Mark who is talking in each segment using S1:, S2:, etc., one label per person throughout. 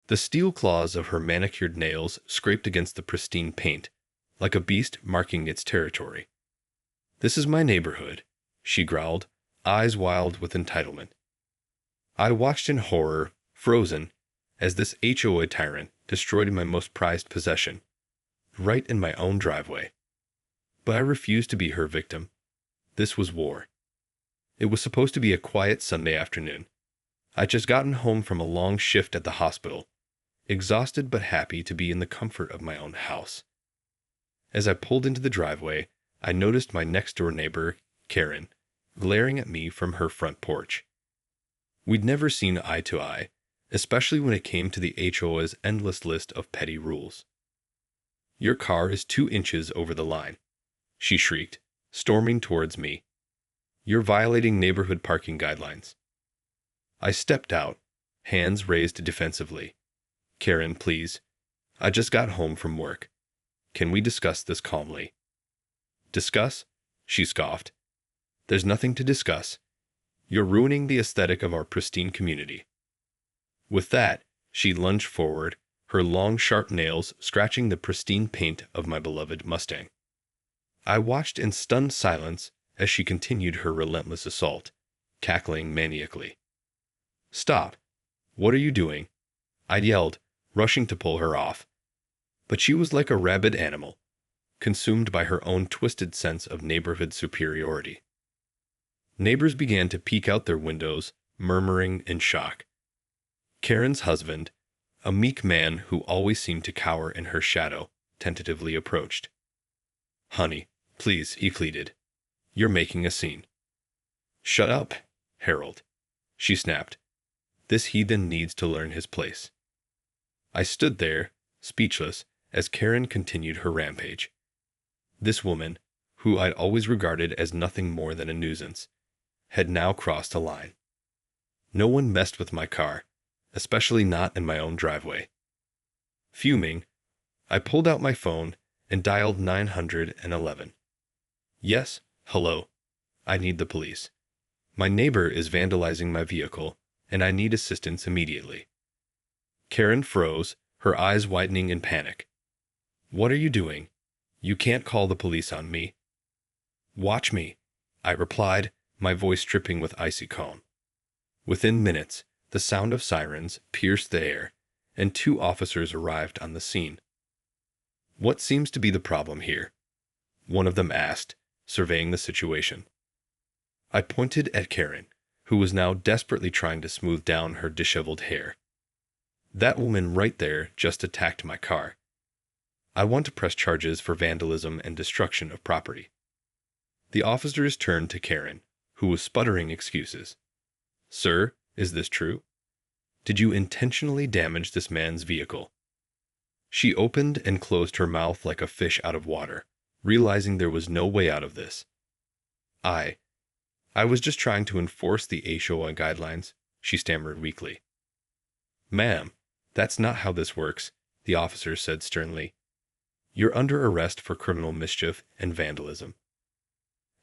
S1: The steel claws of her manicured nails scraped against the pristine paint, like a beast marking its territory. "This is my neighborhood," she growled, eyes wild with entitlement. I watched in horror, frozen, as this HOA tyrant destroyed my most prized possession, right in my own driveway. But I refused to be her victim. This was war. It was supposed to be a quiet Sunday afternoon. I'd just gotten home from a long shift at the hospital, exhausted but happy to be in the comfort of my own house. As I pulled into the driveway, I noticed my next-door neighbor, Karen, glaring at me from her front porch. We'd never seen eye to eye, especially when it came to the HOA's endless list of petty rules. "Your car is 2 inches over the line," she shrieked, storming towards me. "You're violating neighborhood parking guidelines." I stepped out, hands raised defensively. "Karen, please. I just got home from work. Can we discuss this calmly?" "Discuss?" she scoffed. "There's nothing to discuss. You're ruining the aesthetic of our pristine community." With that, she lunged forward, her long, sharp nails scratching the pristine paint of my beloved Mustang. I watched in stunned silence as she continued her relentless assault, cackling maniacally. "Stop! What are you doing?" I yelled, rushing to pull her off. But she was like a rabid animal, consumed by her own twisted sense of neighborhood superiority. Neighbors began to peek out their windows, murmuring in shock. Karen's husband, a meek man who always seemed to cower in her shadow, tentatively approached. "Honey, please," he pleaded. "You're making a scene." "Shut up, Harold," she snapped. "This heathen needs to learn his place." I stood there, speechless, as Karen continued her rampage. This woman, who I'd always regarded as nothing more than a nuisance, had now crossed a line. No one messed with my car, especially not in my own driveway. Fuming, I pulled out my phone and dialed 911. "Yes, hello. I need the police. My neighbor is vandalizing my vehicle, and I need assistance immediately." Karen froze, her eyes widening in panic. "What are you doing? You can't call the police on me." "Watch me," I replied, my voice dripping with icy calm. Within minutes, the sound of sirens pierced the air, and 2 officers arrived on the scene. "What seems to be the problem here?" one of them asked, surveying the situation. I pointed at Karen, who was now desperately trying to smooth down her disheveled hair. "That woman right there just attacked my car. I want to press charges for vandalism and destruction of property." The officers turned to Karen, who was sputtering excuses. "Sir, is this true? Did you intentionally damage this man's vehicle?" She opened and closed her mouth like a fish out of water, realizing there was no way out of this. I was just trying to enforce the HOA guidelines," she stammered weakly. "Ma'am, that's not how this works," the officer said sternly. "You're under arrest for criminal mischief and vandalism."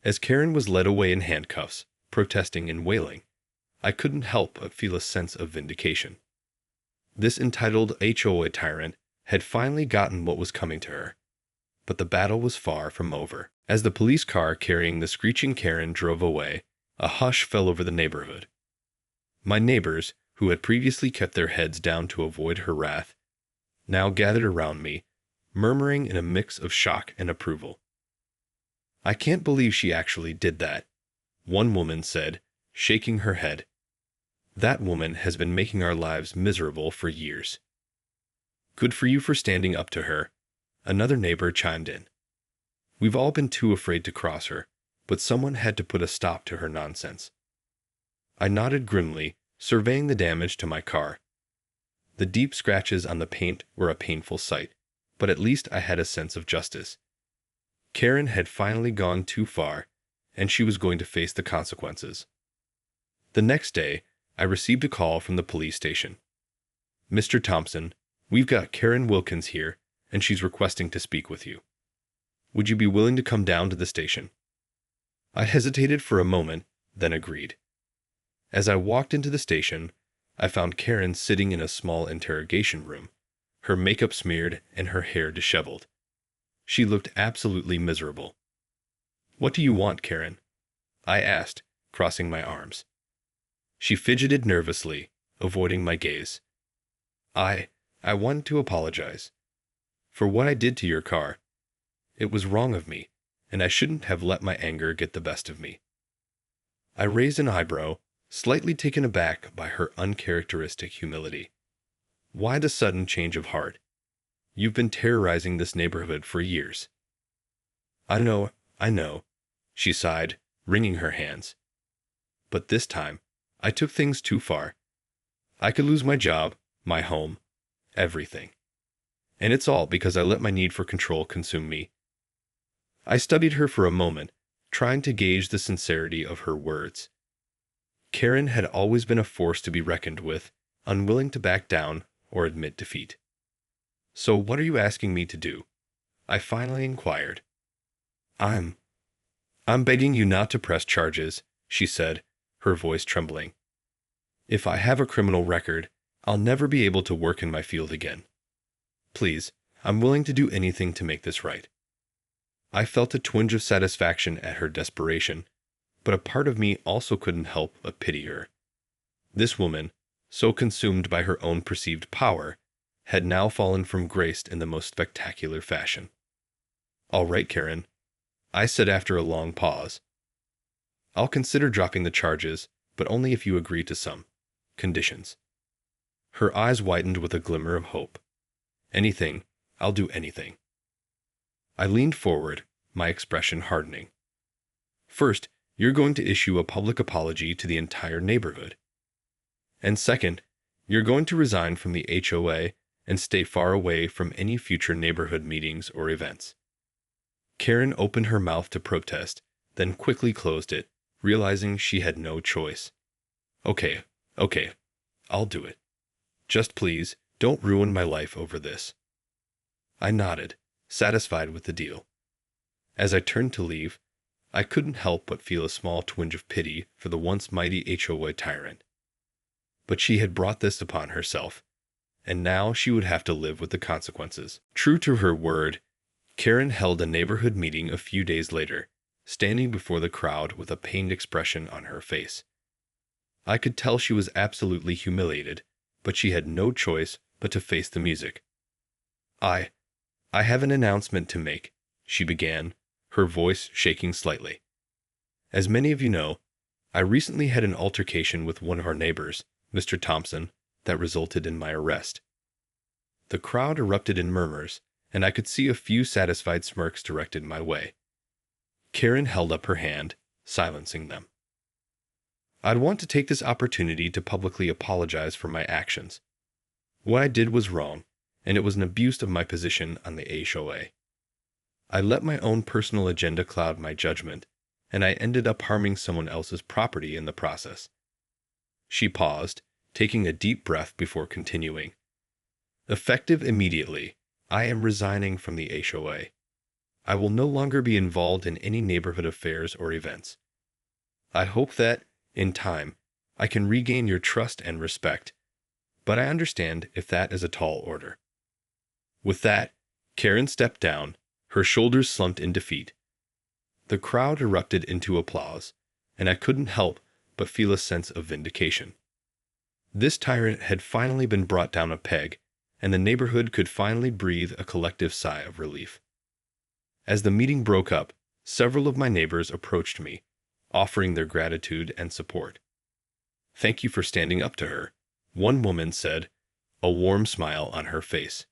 S1: As Karen was led away in handcuffs, protesting and wailing, I couldn't help but feel a sense of vindication. This entitled HOA tyrant had finally gotten what was coming to her. But the battle was far from over. As the police car carrying the screeching Karen drove away, a hush fell over the neighborhood. My neighbors, who had previously kept their heads down to avoid her wrath, now gathered around me, murmuring in a mix of shock and approval. "I can't believe she actually did that," one woman said, shaking her head. "That woman has been making our lives miserable for years." "Good for you for standing up to her," another neighbor chimed in. "We've all been too afraid to cross her, but someone had to put a stop to her nonsense." I nodded grimly, surveying the damage to my car. The deep scratches on the paint were a painful sight, but at least I had a sense of justice. Karen had finally gone too far, and she was going to face the consequences. The next day, I received a call from the police station. "Mr. Thompson, we've got Karen Wilkins here, and she's requesting to speak with you. Would you be willing to come down to the station?" I hesitated for a moment, then agreed. As I walked into the station, I found Karen sitting in a small interrogation room, her makeup smeared and her hair disheveled. She looked absolutely miserable. "What do you want, Karen?" I asked, crossing my arms. She fidgeted nervously, avoiding my gaze. I wanted to apologize for what I did to your car. It was wrong of me, and I shouldn't have let my anger get the best of me." I raised an eyebrow, slightly taken aback by her uncharacteristic humility. "Why the sudden change of heart? You've been terrorizing this neighborhood for years." I know," she sighed, wringing her hands. "But this time, I took things too far. I could lose my job, my home, everything. And it's all because I let my need for control consume me." I studied her for a moment, trying to gauge the sincerity of her words. Karen had always been a force to be reckoned with, unwilling to back down or admit defeat. "So what are you asking me to do?" I finally inquired. I'm begging you not to press charges," she said, her voice trembling. "If I have a criminal record, I'll never be able to work in my field again. Please, I'm willing to do anything to make this right." I felt a twinge of satisfaction at her desperation, but a part of me also couldn't help but pity her. This woman, so consumed by her own perceived power, had now fallen from grace in the most spectacular fashion. "All right, Karen," I said after a long pause. "I'll consider dropping the charges, but only if you agree to some conditions." Her eyes widened with a glimmer of hope. "Anything, I'll do anything." I leaned forward, my expression hardening. "First, you're going to issue a public apology to the entire neighborhood. And second, you're going to resign from the HOA and stay far away from any future neighborhood meetings or events." Karen opened her mouth to protest, then quickly closed it, realizing she had no choice. Okay, I'll do it. Just please, don't ruin my life over this." I nodded, satisfied with the deal. As I turned to leave, I couldn't help but feel a small twinge of pity for the once mighty HOA tyrant. But she had brought this upon herself, and now she would have to live with the consequences. True to her word, Karen held a neighborhood meeting a few days later, standing before the crowd with a pained expression on her face. I could tell she was absolutely humiliated, but she had no choice but to face the music. I have an announcement to make," she began, her voice shaking slightly. "As many of you know, I recently had an altercation with one of our neighbors, Mr. Thompson, that resulted in my arrest." The crowd erupted in murmurs, and I could see a few satisfied smirks directed my way. Karen held up her hand, silencing them. "I'd want to take this opportunity to publicly apologize for my actions. What I did was wrong, and it was an abuse of my position on the HOA. I let my own personal agenda cloud my judgment, and I ended up harming someone else's property in the process." She paused, taking a deep breath before continuing. "Effective immediately, I am resigning from the HOA. I will no longer be involved in any neighborhood affairs or events. I hope that, in time, I can regain your trust and respect, but I understand if that is a tall order." With that, Karen stepped down, her shoulders slumped in defeat. The crowd erupted into applause, and I couldn't help but feel a sense of vindication. This tyrant had finally been brought down a peg, and the neighborhood could finally breathe a collective sigh of relief. As the meeting broke up, several of my neighbors approached me, offering their gratitude and support. "Thank you for standing up to her," one woman said, a warm smile on her face.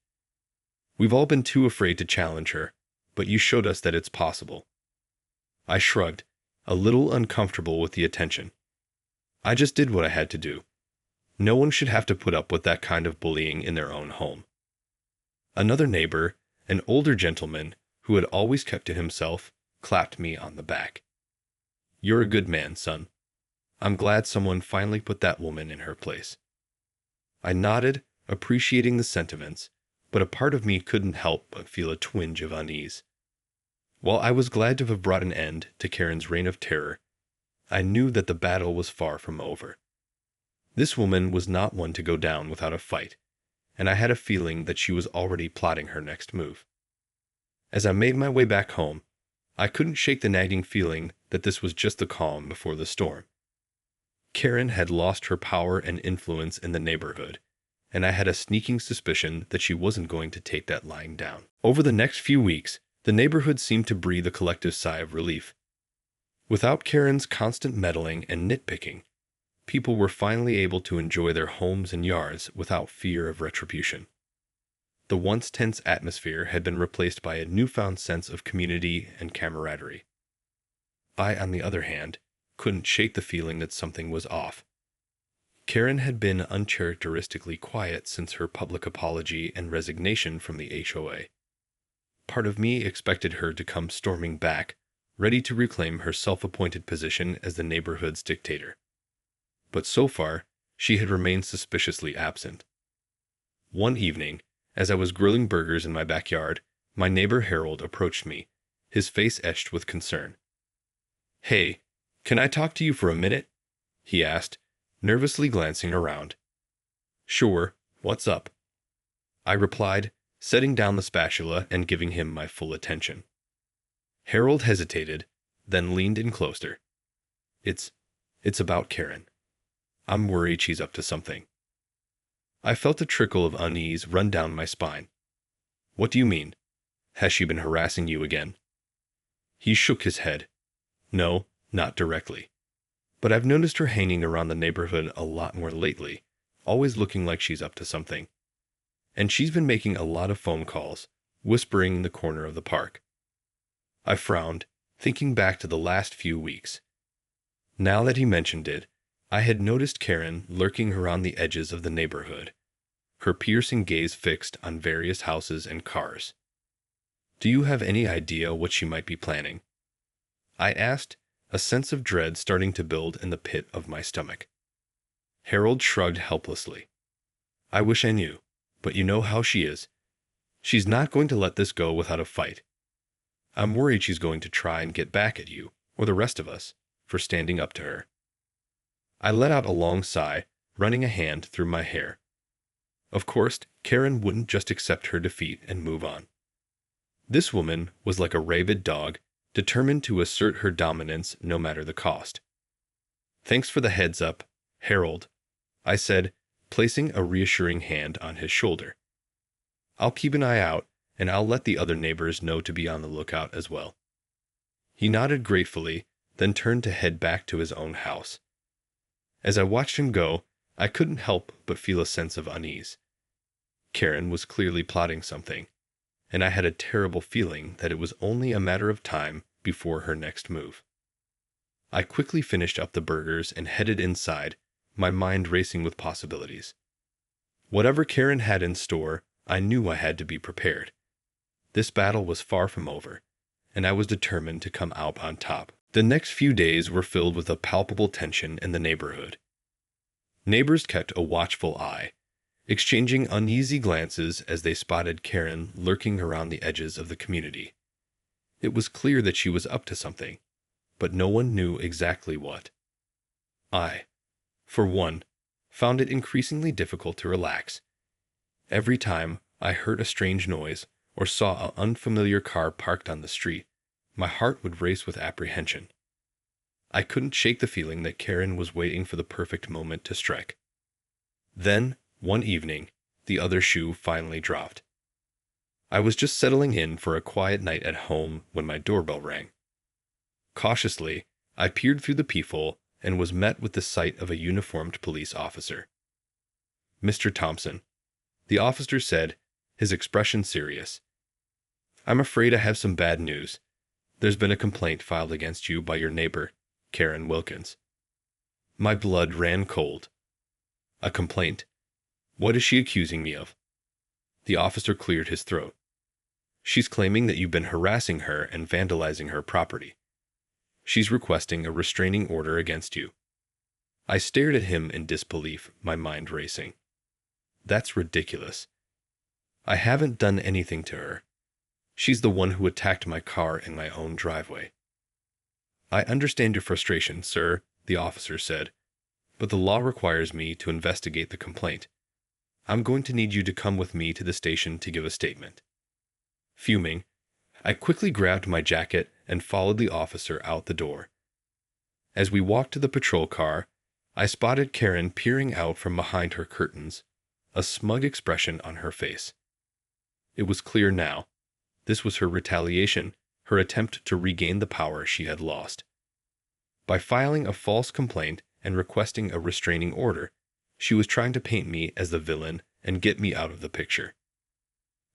S1: "We've all been too afraid to challenge her, but you showed us that it's possible." I shrugged, a little uncomfortable with the attention. I just did what I had to do. No one should have to put up with that kind of bullying in their own home. Another neighbor, an older gentleman who had always kept to himself, clapped me on the back. "You're a good man, son. I'm glad someone finally put that woman in her place." I nodded, appreciating the sentiments, but a part of me couldn't help but feel a twinge of unease. While I was glad to have brought an end to Karen's reign of terror, I knew that the battle was far from over. This woman was not one to go down without a fight, and I had a feeling that she was already plotting her next move. As I made my way back home, I couldn't shake the nagging feeling that this was just the calm before the storm. Karen had lost her power and influence in the neighborhood, and I had a sneaking suspicion that she wasn't going to take that lying down. Over the next few weeks, the neighborhood seemed to breathe a collective sigh of relief. Without Karen's constant meddling and nitpicking, people were finally able to enjoy their homes and yards without fear of retribution. The once tense atmosphere had been replaced by a newfound sense of community and camaraderie. I, on the other hand, couldn't shake the feeling that something was off. Karen had been uncharacteristically quiet since her public apology and resignation from the HOA. Part of me expected her to come storming back, ready to reclaim her self-appointed position as the neighborhood's dictator. But so far, she had remained suspiciously absent. One evening, as I was grilling burgers in my backyard, my neighbor Harold approached me, his face etched with concern. "Hey, can I talk to you for a minute?" he asked, nervously glancing around. "Sure, what's up?" I replied, setting down the spatula and giving him my full attention. Harold hesitated, then leaned in closer. It's about Karen. I'm worried she's up to something." I felt a trickle of unease run down my spine. "What do you mean? Has she been harassing you again?" He shook his head. "No, not directly. But I've noticed her hanging around the neighborhood a lot more lately, always looking like she's up to something. And she's been making a lot of phone calls, whispering in the corner of the park." I frowned, thinking back to the last few weeks. Now that he mentioned it, I had noticed Karen lurking around the edges of the neighborhood, her piercing gaze fixed on various houses and cars. "Do you have any idea what she might be planning?" I asked, a sense of dread starting to build in the pit of my stomach. Harold shrugged helplessly. "I wish I knew, but you know how she is. She's not going to let this go without a fight. I'm worried she's going to try and get back at you, or the rest of us, for standing up to her." I let out a long sigh, running a hand through my hair. Of course, Karen wouldn't just accept her defeat and move on. This woman was like a rabid dog, determined to assert her dominance no matter the cost. "Thanks for the heads up, Harold," I said, placing a reassuring hand on his shoulder. "I'll keep an eye out, and I'll let the other neighbors know to be on the lookout as well." He nodded gratefully, then turned to head back to his own house. As I watched him go, I couldn't help but feel a sense of unease. Karen was clearly plotting something, and I had a terrible feeling that it was only a matter of time before her next move. I quickly finished up the burgers and headed inside, my mind racing with possibilities. Whatever Karen had in store, I knew I had to be prepared. This battle was far from over, and I was determined to come out on top. The next few days were filled with a palpable tension in the neighborhood. Neighbors kept a watchful eye, exchanging uneasy glances as they spotted Karen lurking around the edges of the community. It was clear that she was up to something, but no one knew exactly what. I, for one, found it increasingly difficult to relax. Every time I heard a strange noise or saw an unfamiliar car parked on the street, my heart would race with apprehension. I couldn't shake the feeling that Karen was waiting for the perfect moment to strike. Then, one evening, the other shoe finally dropped. I was just settling in for a quiet night at home when my doorbell rang. Cautiously, I peered through the peephole and was met with the sight of a uniformed police officer. "Mr. Thompson," the officer said, his expression serious. "I'm afraid I have some bad news. There's been a complaint filed against you by your neighbor, Karen Wilkins." My blood ran cold. "A complaint? What is she accusing me of?" The officer cleared his throat. "She's claiming that you've been harassing her and vandalizing her property. She's requesting a restraining order against you." I stared at him in disbelief, my mind racing. That's ridiculous. I haven't done anything to her. She's the one who attacked my car in my own driveway. "I understand your frustration, sir," the officer said. but the law requires me to investigate the complaint. I'm going to need you to come with me to the station to give a statement." Fuming, I quickly grabbed my jacket and followed the officer out the door. As we walked to the patrol car, I spotted Karen peering out from behind her curtains, a smug expression on her face. It was clear now. This was her retaliation, her attempt to regain the power she had lost. By filing a false complaint and requesting a restraining order, she was trying to paint me as the villain and get me out of the picture.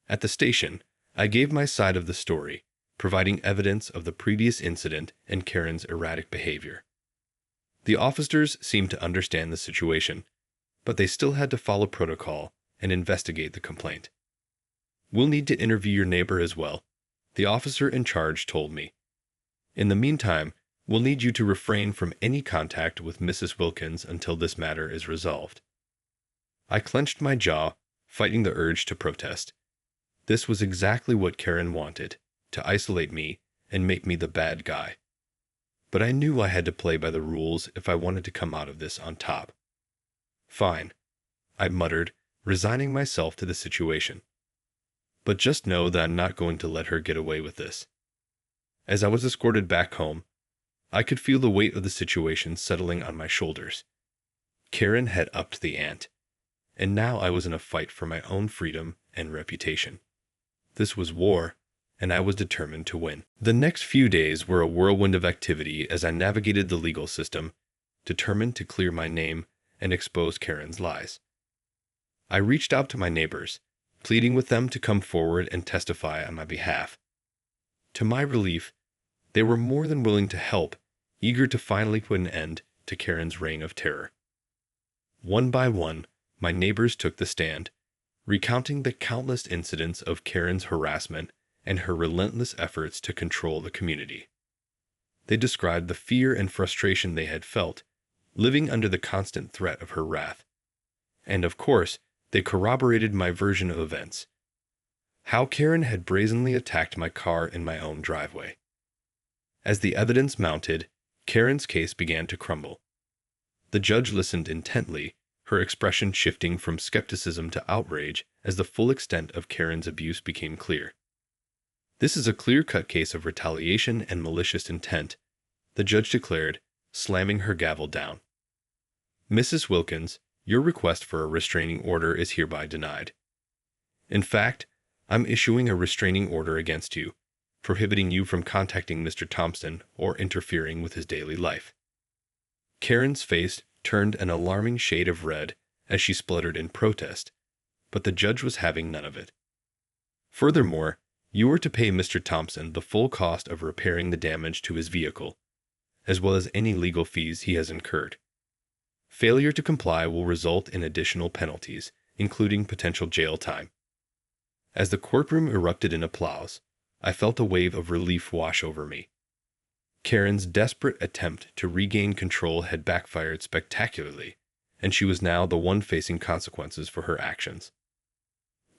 S1: At the station, I gave my side of the story, providing evidence of the previous incident and Karen's erratic behavior. The officers seemed to understand the situation, but they still had to follow protocol and investigate the complaint. "We'll need to interview your neighbor as well," the officer in charge told me. "In the meantime, we'll need you to refrain from any contact with Mrs. Wilkins until this matter is resolved." I clenched my jaw, fighting the urge to protest. This was exactly what Karen wanted, to isolate me and make me the bad guy. But I knew I had to play by the rules if I wanted to come out of this on top. "Fine," I muttered, resigning myself to the situation. "But just know that I'm not going to let her get away with this." As I was escorted back home, I could feel the weight of the situation settling on my shoulders. Karen had upped the ante, and now I was in a fight for my own freedom and reputation. This was war, and I was determined to win. The next few days were a whirlwind of activity as I navigated the legal system, determined to clear my name and expose Karen's lies. I reached out to my neighbors, pleading with them to come forward and testify on my behalf. To my relief, they were more than willing to help, eager to finally put an end to Karen's reign of terror. One by one, my neighbors took the stand, recounting the countless incidents of Karen's harassment and her relentless efforts to control the community. They described the fear and frustration they had felt, living under the constant threat of her wrath. And of course, they corroborated my version of events. How Karen had brazenly attacked my car in my own driveway. As the evidence mounted, Karen's case began to crumble. The judge listened intently, her expression shifting from skepticism to outrage as the full extent of Karen's abuse became clear. "This is a clear-cut case of retaliation and malicious intent," the judge declared, slamming her gavel down. "Mrs. Wilkins, your request for a restraining order is hereby denied. In fact, I'm issuing a restraining order against you, prohibiting you from contacting Mr. Thompson or interfering with his daily life." Karen's face turned an alarming shade of red as she spluttered in protest, but the judge was having none of it. "Furthermore, you are to pay Mr. Thompson the full cost of repairing the damage to his vehicle, as well as any legal fees he has incurred. Failure to comply will result in additional penalties, including potential jail time." As the courtroom erupted in applause, I felt a wave of relief wash over me. Karen's desperate attempt to regain control had backfired spectacularly, and she was now the one facing consequences for her actions.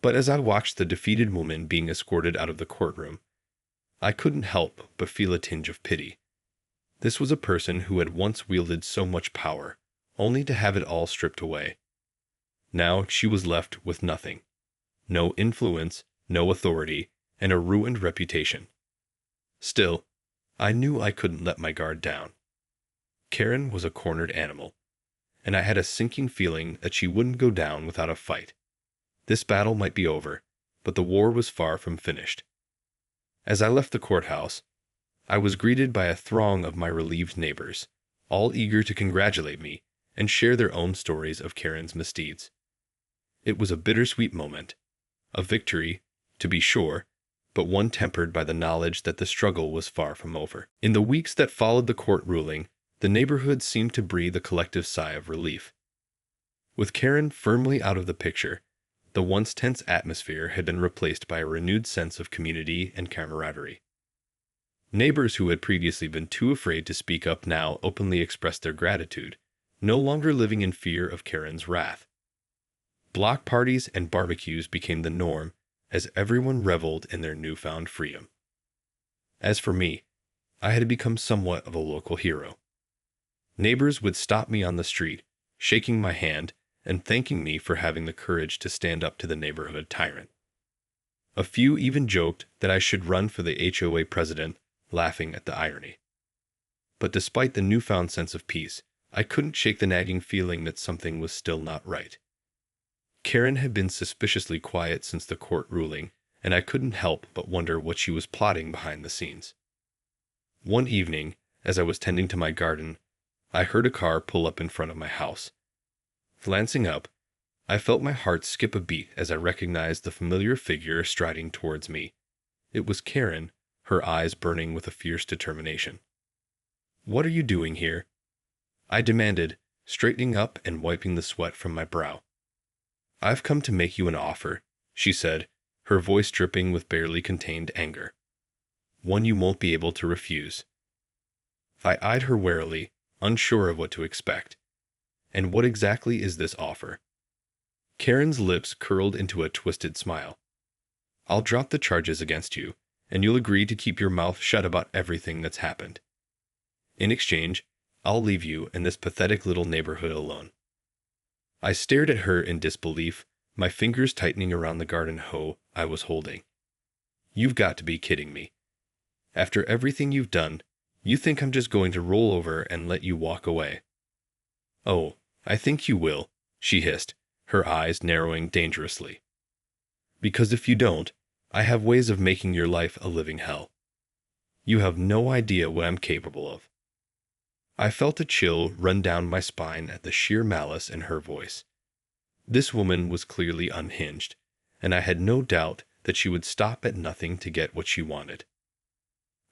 S1: But as I watched the defeated woman being escorted out of the courtroom, I couldn't help but feel a tinge of pity. This was a person who had once wielded so much power, only to have it all stripped away. Now she was left with nothing. No influence, no authority, and a ruined reputation. Still, I knew I couldn't let my guard down. Karen was a cornered animal, and I had a sinking feeling that she wouldn't go down without a fight. This battle might be over, but the war was far from finished. As I left the courthouse, I was greeted by a throng of my relieved neighbors, all eager to congratulate me and share their own stories of Karen's misdeeds. It was a bittersweet moment, a victory, to be sure, but one tempered by the knowledge that the struggle was far from over. In the weeks that followed the court ruling, the neighborhood seemed to breathe a collective sigh of relief. With Karen firmly out of the picture, the once tense atmosphere had been replaced by a renewed sense of community and camaraderie. Neighbors who had previously been too afraid to speak up now openly expressed their gratitude, no longer living in fear of Karen's wrath. Block parties and barbecues became the norm as everyone reveled in their newfound freedom. As for me, I had become somewhat of a local hero. Neighbors would stop me on the street, shaking my hand and thanking me for having the courage to stand up to the neighborhood tyrant. A few even joked that I should run for the HOA president, laughing at the irony. But despite the newfound sense of peace, I couldn't shake the nagging feeling that something was still not right. Karen had been suspiciously quiet since the court ruling, and I couldn't help but wonder what she was plotting behind the scenes. One evening, as I was tending to my garden, I heard a car pull up in front of my house. Glancing up, I felt my heart skip a beat as I recognized the familiar figure striding towards me. It was Karen, her eyes burning with a fierce determination. "What are you doing here?" I demanded, straightening up and wiping the sweat from my brow. "I've come to make you an offer," she said, her voice dripping with barely contained anger. "One you won't be able to refuse." I eyed her warily, unsure of what to expect. "And what exactly is this offer?" Karen's lips curled into a twisted smile. "I'll drop the charges against you, and you'll agree to keep your mouth shut about everything that's happened. In exchange, I'll leave you and this pathetic little neighborhood alone." I stared at her in disbelief, my fingers tightening around the garden hoe I was holding. "You've got to be kidding me. After everything you've done, you think I'm just going to roll over and let you walk away?" "Oh, I think you will," she hissed, her eyes narrowing dangerously. "Because if you don't, I have ways of making your life a living hell. You have no idea what I'm capable of." I felt a chill run down my spine at the sheer malice in her voice. This woman was clearly unhinged, and I had no doubt that she would stop at nothing to get what she wanted.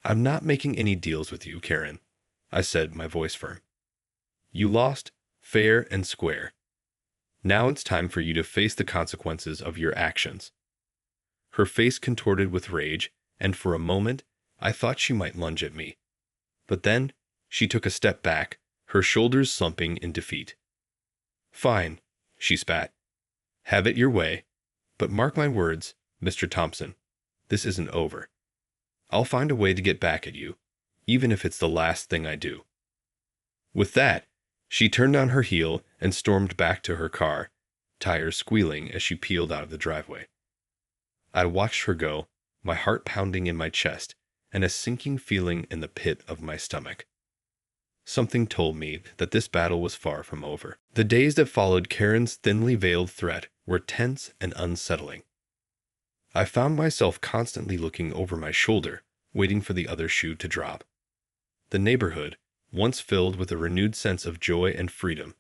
S1: "I'm not making any deals with you, Karen," I said, my voice firm. "You lost, fair and square. Now it's time for you to face the consequences of your actions." Her face contorted with rage, and for a moment I thought she might lunge at me. But then she took a step back, her shoulders slumping in defeat. "Fine," she spat. "Have it your way. But mark my words, Mr. Thompson, this isn't over. I'll find a way to get back at you, even if it's the last thing I do." With that, she turned on her heel and stormed back to her car, tires squealing as she peeled out of the driveway. I watched her go, my heart pounding in my chest, and a sinking feeling in the pit of my stomach. Something told me that this battle was far from over. The days that followed Karen's thinly veiled threat were tense and unsettling. I found myself constantly looking over my shoulder, waiting for the other shoe to drop. The neighborhood, once filled with a renewed sense of joy and freedom,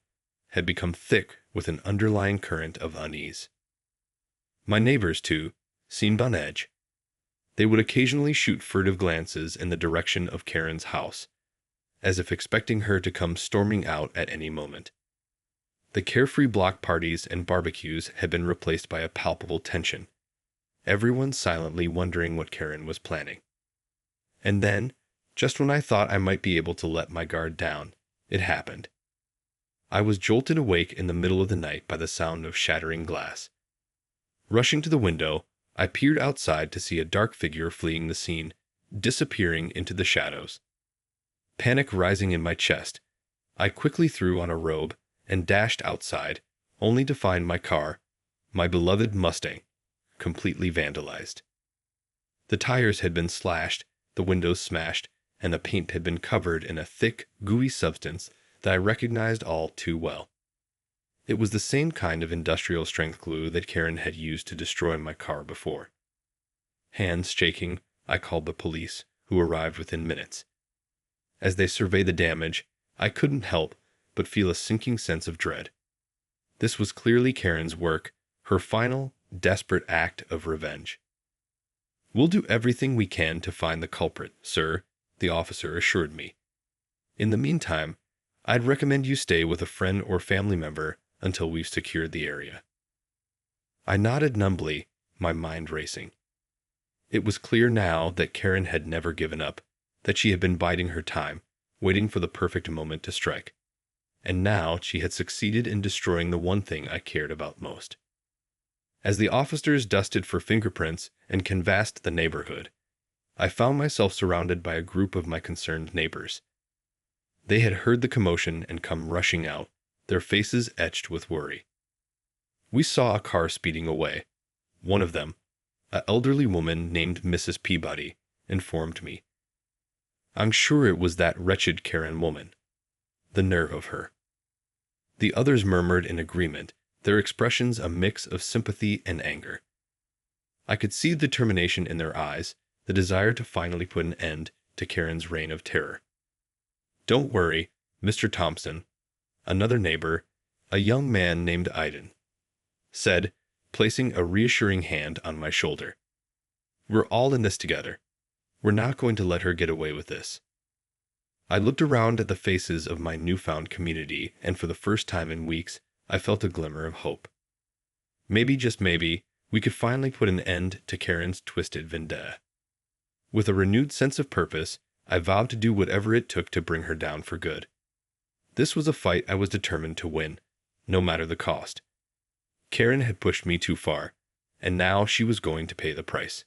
S1: had become thick with an underlying current of unease. My neighbors, too, seemed on edge. They would occasionally shoot furtive glances in the direction of Karen's house, as if expecting her to come storming out at any moment. The carefree block parties and barbecues had been replaced by a palpable tension, everyone silently wondering what Karen was planning. And then, just when I thought I might be able to let my guard down, it happened. I was jolted awake in the middle of the night by the sound of shattering glass. Rushing to the window, I peered outside to see a dark figure fleeing the scene, disappearing into the shadows. Panic rising in my chest, I quickly threw on a robe and dashed outside, only to find my car, my beloved Mustang, completely vandalized. The tires had been slashed, the windows smashed, and the paint had been covered in a thick, gooey substance that I recognized all too well. It was the same kind of industrial-strength glue that Karen had used to destroy my car before. Hands shaking, I called the police, who arrived within minutes. As they surveyed the damage, I couldn't help but feel a sinking sense of dread. This was clearly Karen's work, her final, desperate act of revenge. "We'll do everything we can to find the culprit, sir," the officer assured me. "In the meantime, I'd recommend you stay with a friend or family member until we've secured the area." I nodded numbly, my mind racing. It was clear now that Karen had never given up, that she had been biding her time, waiting for the perfect moment to strike. And now she had succeeded in destroying the one thing I cared about most. As the officers dusted for fingerprints and canvassed the neighborhood, I found myself surrounded by a group of my concerned neighbors. They had heard the commotion and come rushing out, their faces etched with worry. We saw a car speeding away. One of them, an elderly woman named Mrs. Peabody, informed me. I'm sure it was that wretched Karen woman. The nerve of her. The others murmured in agreement, their expressions a mix of sympathy and anger. I could see the determination in their eyes, the desire to finally put an end to Karen's reign of terror. Don't worry, Mr. Thompson, another neighbor, a young man named Idon, said, placing a reassuring hand on my shoulder. We're all in this together. We're not going to let her get away with this. I looked around at the faces of my newfound community, and for the first time in weeks, I felt a glimmer of hope. Maybe, just maybe, we could finally put an end to Karen's twisted vendetta. With a renewed sense of purpose, I vowed to do whatever it took to bring her down for good. This was a fight I was determined to win, no matter the cost. Karen had pushed me too far, and now she was going to pay the price.